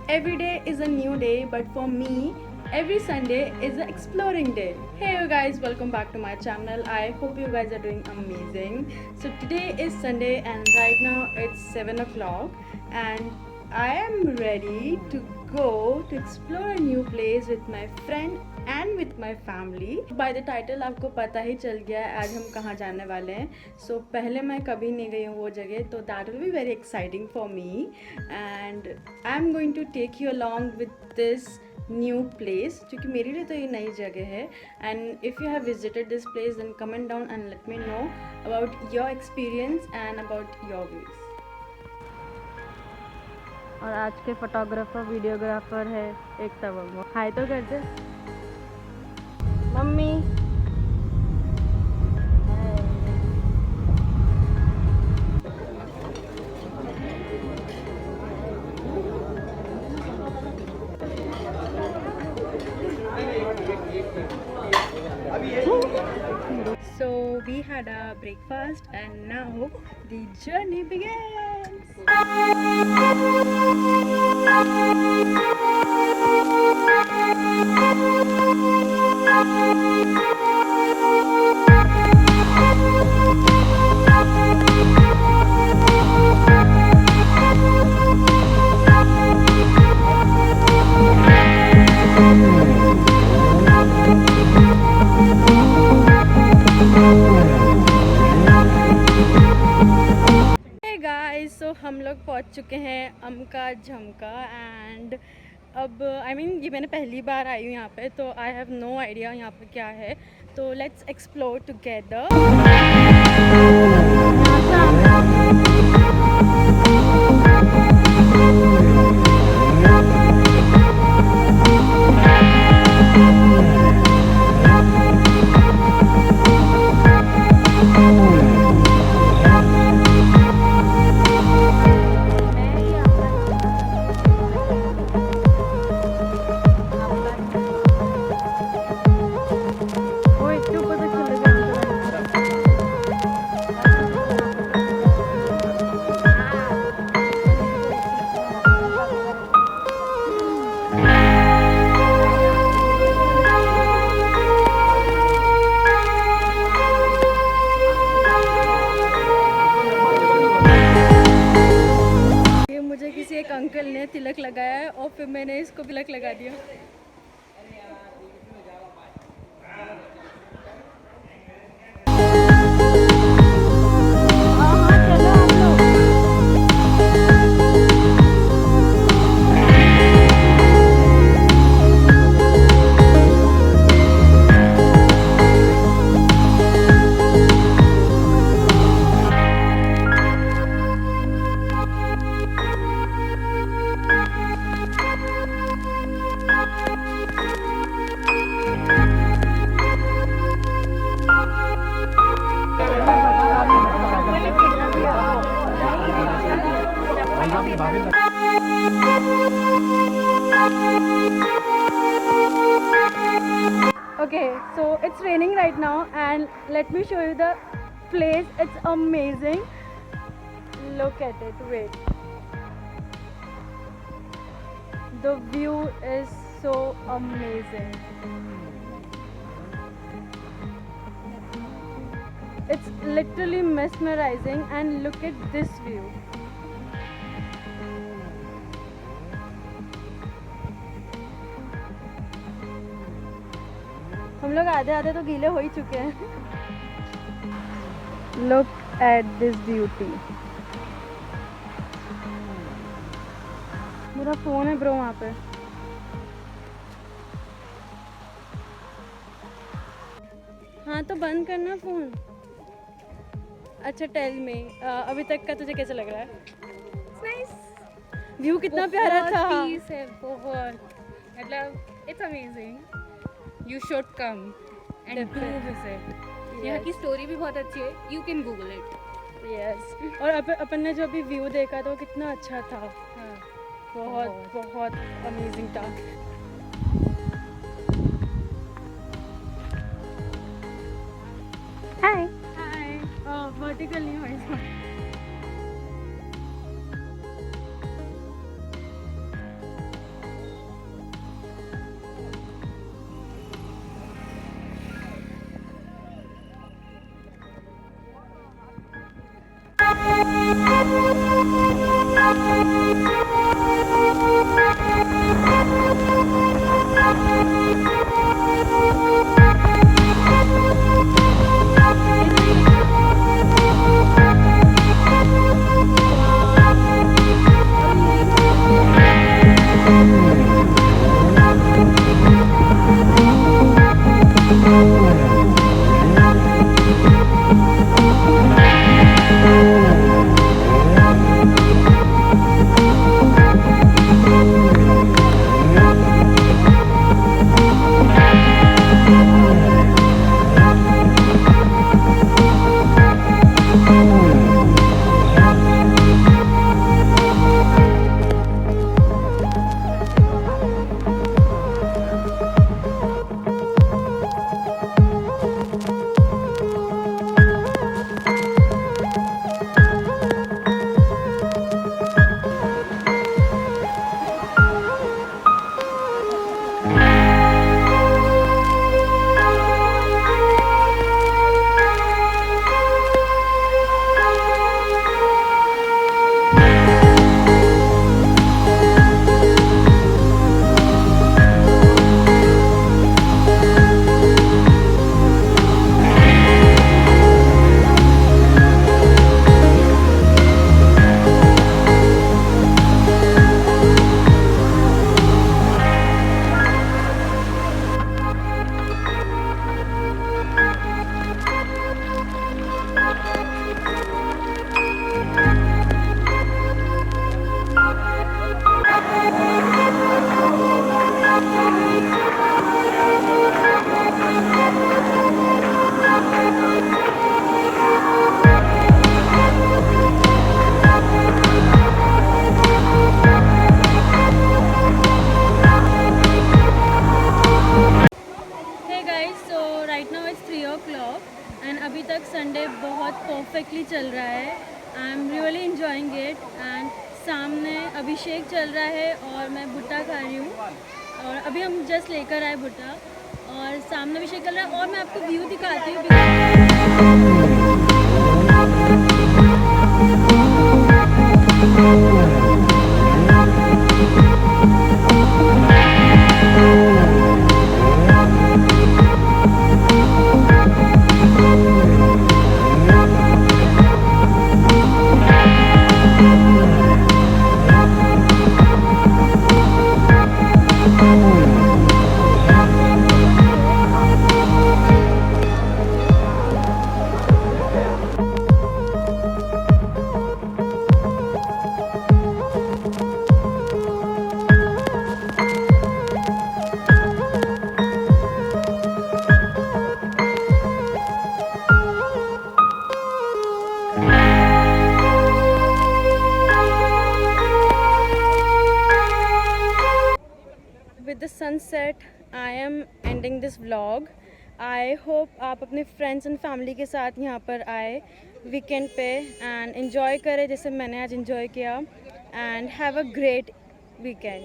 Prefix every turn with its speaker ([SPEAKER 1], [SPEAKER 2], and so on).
[SPEAKER 1] Every day is a new day, but for me, every Sunday is an exploring day. Hey you guys, welcome back to my channel. I hope you guys are doing amazing. So today is Sunday and right now it's 7 o'clock and I am ready to go to explore a new place with my friend and with my family. By the title आपको पता ही चल गया है आज हम कहाँ जाने वाले हैं. So पहले मैं कभी नहीं गई हूँ वो जगह, तो that will be very exciting for me and I am going to take you along with this new place क्योंकि मेरे लिए तो ये नई जगह है. And if you have visited this place then comment down and let me know about your experience and about your views. और आज के फोटोग्राफर वीडियोग्राफर है एक तब हाय तो कर दे mummy. So we had a breakfast and now the journey begins. तो हम लोग पहुंच चुके हैं अमका झमका एंड अब ये मैंने पहली बार आई हूँ यहाँ पे, तो आई हैव नो आइडिया यहाँ पे क्या है. तो लेट्स एक्सप्लोर टुगेदर. एक अंकल ने तिलक लगाया है और फिर मैंने इसको तिलक लगा दिया. Okay, so it's raining right now and let me show you the place. It's amazing. Look at it. Wait. The view is so amazing. It's literally mesmerizing and look at this view. हम लोग आधे आधे तो गीले हो ही चुके हैं. Look at this beauty. मेरा फोन है ब्रो वहाँ पे. हाँ तो बंद करना फ़ोन। अच्छा टेल मी, अभी तक का तुझे कैसा लग रहा है?
[SPEAKER 2] नाइस।
[SPEAKER 1] व्यू कितना प्यारा था।
[SPEAKER 2] पीस है बहुत, मतलब it's amazing. You should come and do visit. यहाँ की स्टोरी भी बहुत अच्छी है, you can Google it.
[SPEAKER 1] Yes, और अपन ने जो अभी व्यू देखा था वो कितना अच्छा था।
[SPEAKER 2] हाँ,
[SPEAKER 1] बहुत बहुत अमेजिंग था।
[SPEAKER 2] हाय।
[SPEAKER 1] हाय, वर्टिकल नहीं हो इसमें। एंड अभी तक संडे बहुत परफेक्टली चल रहा है। I am really enjoying it. And सामने अभिषेक चल रहा है और मैं भुट्टा खा रही हूँ, और अभी हम जस्ट लेकर आए भुट्टा, और सामने अभिषेक चल रहा है। और मैं आपको व्यू दिखाती with the sunset. I am ending this vlog. I hope आप अपने फ्रेंड्स एंड फैमिली के साथ यहाँ पर आए वीकेंड पे एंड इन्जॉय करें जैसे मैंने आज इन्जॉय किया, and have a great weekend.